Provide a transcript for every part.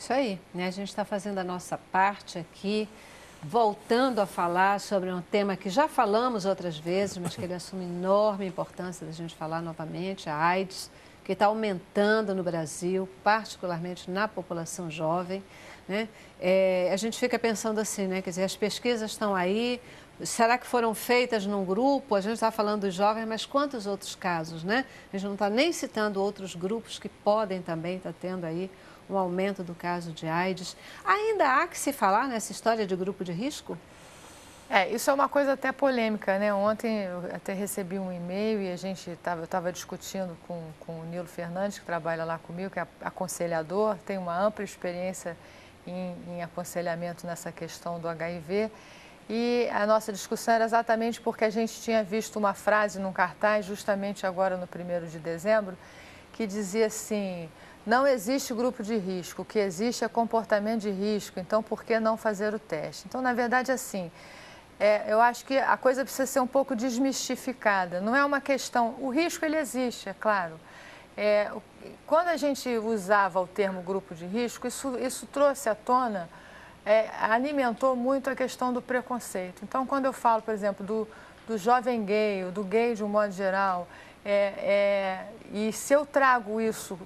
Isso aí, né? A gente está fazendo a nossa parte aqui, voltando a falar sobre um tema que já falamos outras vezes, mas que ele assume enorme importância da gente falar novamente, a AIDS, que está aumentando no Brasil, particularmente na população jovem, né? A gente fica pensando assim, né? Quer dizer, as pesquisas estão aí, será que foram feitas num grupo? A gente está falando dos jovens, mas quantos outros casos, né? A gente não está nem citando outros grupos que podem também estar tendo aí um aumento do caso de AIDS. Ainda há que se falar nessa história de grupo de risco? Isso é uma coisa até polêmica, né? Ontem eu até recebi um e-mail e eu estava discutindo com o Nilo Fernandes, que trabalha lá comigo, que é aconselhador, tem uma ampla experiência em aconselhamento nessa questão do HIV. E a nossa discussão era exatamente porque a gente tinha visto uma frase num cartaz, justamente agora no 1º de dezembro, que dizia assim: não existe grupo de risco, o que existe é comportamento de risco, então por que não fazer o teste? Então, na verdade, assim, eu acho que a coisa precisa ser um pouco desmistificada. Não é uma questão... O risco, ele existe, é claro. Quando a gente usava o termo grupo de risco, isso trouxe à tona, alimentou muito a questão do preconceito. Então, quando eu falo, por exemplo, do jovem gay, ou do gay de um modo geral, e se eu trago isso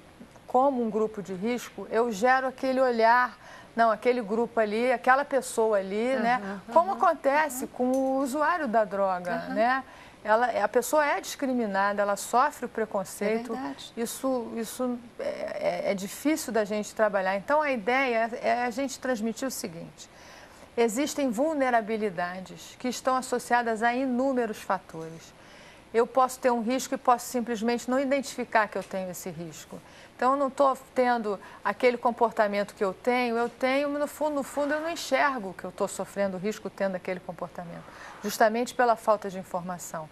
como um grupo de risco, eu gero aquele olhar, não, aquele grupo ali, aquela pessoa ali, né? Como acontece com o usuário da droga, né? A pessoa é discriminada, ela sofre o preconceito. Isso é difícil da gente trabalhar. Então, a ideia é a gente transmitir o seguinte: existem vulnerabilidades que estão associadas a inúmeros fatores. Eu posso ter um risco e posso simplesmente não identificar que eu tenho esse risco. Então, eu não estou tendo aquele comportamento que eu tenho, no fundo, eu não enxergo que eu estou sofrendo risco tendo aquele comportamento, justamente pela falta de informação.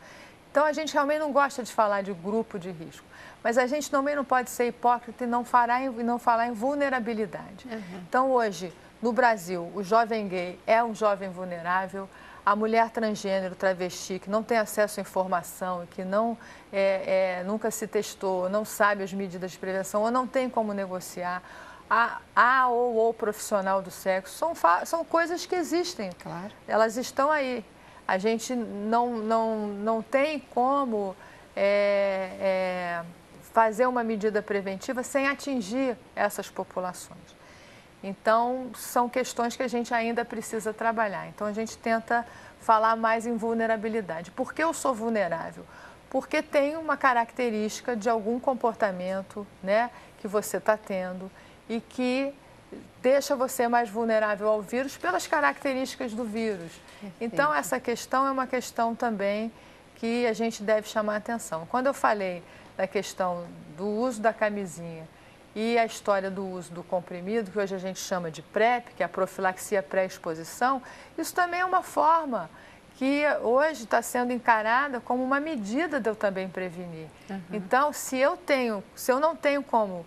Então, a gente realmente não gosta de falar de grupo de risco, mas a gente também não pode ser hipócrita e não falar em vulnerabilidade. Então, hoje, no Brasil, o jovem gay é um jovem vulnerável. A mulher transgênero, travesti, que não tem acesso à informação e que nunca se testou, não sabe as medidas de prevenção ou não tem como negociar, ou profissional do sexo, são coisas que existem. Claro. Elas estão aí. A gente não tem como fazer uma medida preventiva sem atingir essas populações. Então, são questões que a gente ainda precisa trabalhar. Então, a gente tenta falar mais em vulnerabilidade. Por que eu sou vulnerável? Porque tem uma característica de algum comportamento, né, que você está tendo e que deixa você mais vulnerável ao vírus pelas características do vírus. Então, essa questão é uma questão também que a gente deve chamar a atenção. Quando eu falei da questão do uso da camisinha e a história do uso do comprimido, que hoje a gente chama de PrEP, que é a profilaxia pré-exposição, isso também é uma forma que hoje está sendo encarada como uma medida de eu também prevenir. Então, se eu não tenho como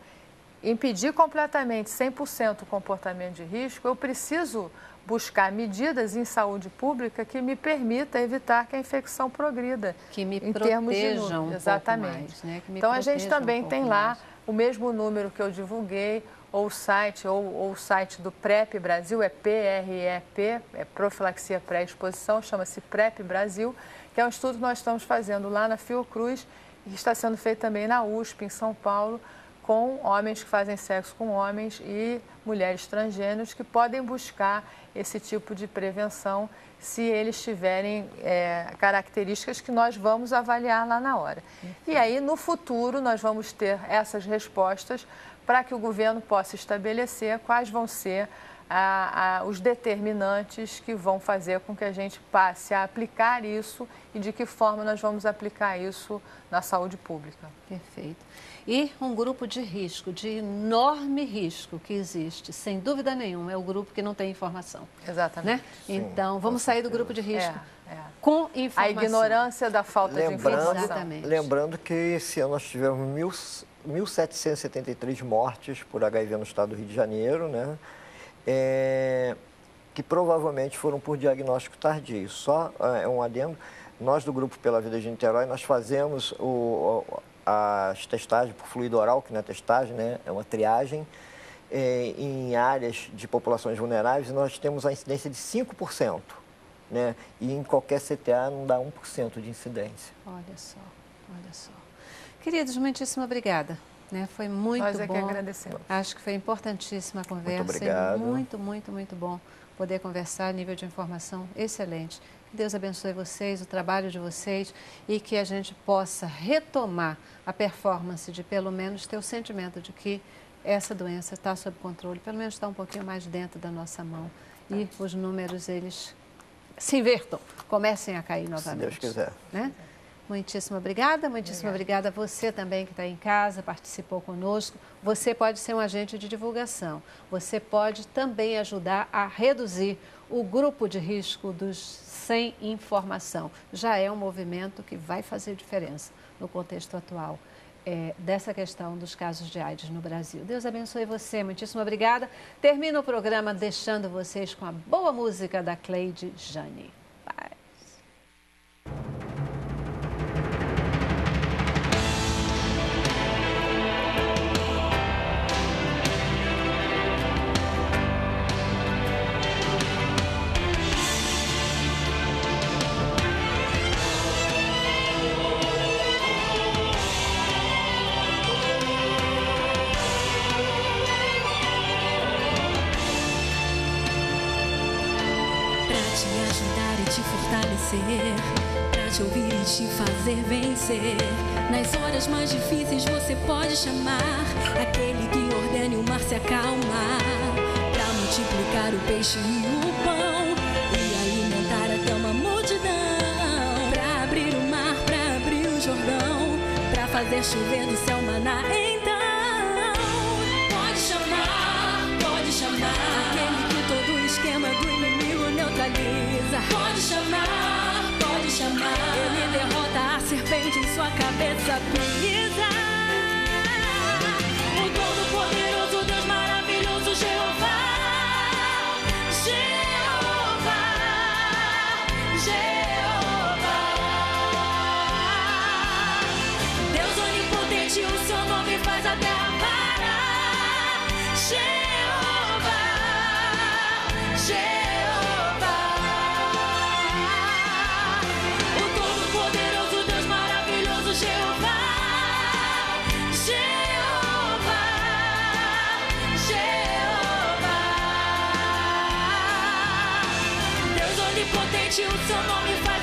impedir completamente 100% o comportamento de risco, eu preciso buscar medidas em saúde pública que me permita evitar que a infecção progrida. Que me em termos de protejam número. um Exatamente. pouco mais, né? Que me Então, a gente protejam também um tem pouco lá mais. o mesmo número que eu divulguei, ou o site do PrEP Brasil, é PREP, é profilaxia pré-exposição, chama-se PrEP Brasil, que é um estudo que nós estamos fazendo lá na Fiocruz e que está sendo feito também na USP, em São Paulo, com homens que fazem sexo com homens e mulheres transgêneros que podem buscar esse tipo de prevenção se eles tiverem características que nós vamos avaliar lá na hora. E aí, no futuro, nós vamos ter essas respostas para que o governo possa estabelecer quais vão ser os determinantes que vão fazer com que a gente passe a aplicar isso e de que forma nós vamos aplicar isso na saúde pública. Perfeito. E um grupo de risco, de enorme risco que existe, sem dúvida nenhuma, é o grupo que não tem informação. Exatamente. Né? Então, vamos sair do grupo de risco com informação. A ignorância da falta de informação. Exatamente. Lembrando que esse ano nós tivemos 1.773 mortes por HIV no estado do Rio de Janeiro, né? Que provavelmente foram por diagnóstico tardio. Só um adendo, nós do Grupo Pela Vida de Niterói, nós fazemos as testagens por fluido oral, que não é testagem, né? É uma triagem, em áreas de populações vulneráveis, nós temos a incidência de 5%, né? E em qualquer CTA não dá 1% de incidência. Olha só, olha só. Queridos, muitíssimo obrigada. Né? Foi muito bom. Nós é que agradecemos. Acho que foi importantíssima a conversa. Muito obrigado. Muito bom poder conversar, nível de informação excelente. Que Deus abençoe vocês, o trabalho de vocês e que a gente possa retomar a performance de pelo menos ter o sentimento de que essa doença está sob controle, pelo menos está um pouquinho mais dentro da nossa mão e os números, eles se invertam, comecem a cair novamente. Se Deus quiser. Né? Muitíssimo obrigada a você também que está em casa, participou conosco. Você pode ser um agente de divulgação, você pode também ajudar a reduzir o grupo de risco dos sem informação. Já é um movimento que vai fazer diferença no contexto atual dessa questão dos casos de AIDS no Brasil. Deus abençoe você, muitíssimo obrigada. Termino o programa deixando vocês com a boa música da Cleide Jane. Paz. Pra te ouvir e te fazer vencer. Nas horas mais difíceis você pode chamar aquele que ordene o mar se acalmar, pra multiplicar o peixe e o pão e alimentar até uma multidão, pra abrir o mar, pra abrir o Jordão, pra fazer chover do céu maná. Então pode chamar aquele que todo o esquema do inimigo neutraliza. Pode chamar. Ele derrota a serpente em sua cabeça pisa. O Todo-Poderoso, Deus maravilhoso, Jeová. Jeová, Jeová. Deus onipotente, o seu nome faz a terra parar. Jeová, Jeová. O seu nome faz